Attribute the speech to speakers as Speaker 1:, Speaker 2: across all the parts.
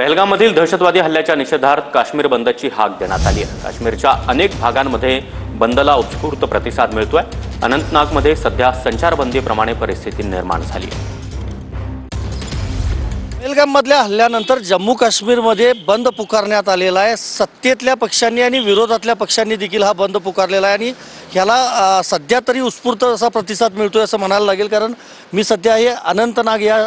Speaker 1: पहलगाममधील दहशतवादी हल्ल्याच्या निषेधार्थ काश्मीर बंदची हाक देण्यात आली आहे। काश्मीरच्या अनेक भागांमध्ये बंदला उत्स्फूर्त प्रतिसाद मिळतोय। अनंतनागमध्ये सध्या संचारबंदीप्रमाणे परिस्थिती निर्माण झाली आहे।
Speaker 2: पहलगाममधल्या हल्ल्यानंतर जम्मू काश्मीरमध्ये बंद पुकारण्यात आलेला आहे। सत्तेतल्या पक्षांनी आणि विरोधातल्या पक्षांनी देखील हा बंद पुकारलेला आहे आणि ह्याला सध्या तरी उत्स्फूर्त असा प्रतिसाद मिळतोय असं म्हणायला लागेल। कारण मी सध्या हे अनंतनाग या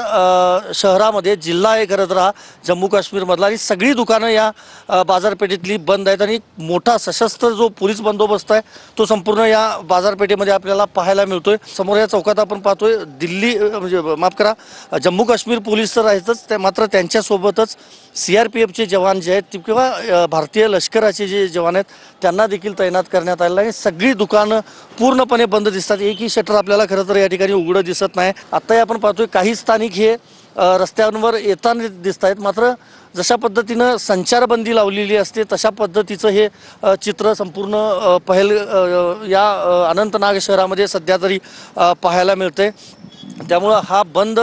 Speaker 2: शहरामध्ये जिल्हा आहे खरं तर हा जम्मू काश्मीरमधला, आणि सगळी दुकानं या बाजारपेठेतली बंद आहेत आणि मोठा सशस्त्र जो पोलीस बंदोबस्त आहे तो संपूर्ण या बाजारपेठेमध्ये आपल्याला पाहायला मिळतोय। समोर या चौकात आपण पाहतोय दिल्ली म्हणजे माफ करा जम्मू काश्मीर पोलीस तर आहेतच, मात्र त्यांच्यासोबतच CRPFचे जवान जे आहेत किंवा भारतीय लष्कराचे जे जवान आहेत त्यांना देखील तैनात करण्यात आलेलं आहे। सगळी दुकानं पूर्णपणे बंद दिसतात, एकही शटर आपल्याला खरं तर या ठिकाणी उघडं दिसत नाही। आत्ताही आपण पाहतोय काही स्थानिक हे रस्त्यांवर येताना दिसत आहेत, मात्र जशा पद्धतीनं संचारबंदी लावलेली असते तशा पद्धतीचं हे चित्र संपूर्ण या अनंतनाग शहरामध्ये सध्या तरी पाहायला मिळते। त्यामुळं हा बंद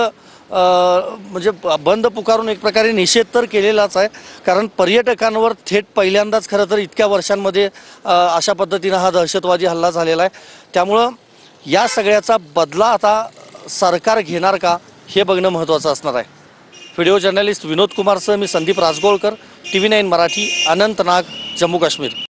Speaker 2: म्हणजे बंद पुकारून एक प्रकारे निषेध तर केलेलाच आहे, कारण पर्यटकांवर थेट पहिल्यांदाच खरं तर इतक्या वर्षांमध्ये अशा पद्धतीनं हा दहशतवादी हल्ला झालेला आहे। त्यामुळं या सगळ्याचा बदला आता सरकार घेणार का हे बघणं महत्त्वाचं असणार आहे। व्हिडिओ जर्नलिस्ट विनोद कुमारसह मी संदीप राजगोळकर, TV9 मराठी, अनंतनाग, जम्मू काश्मीर।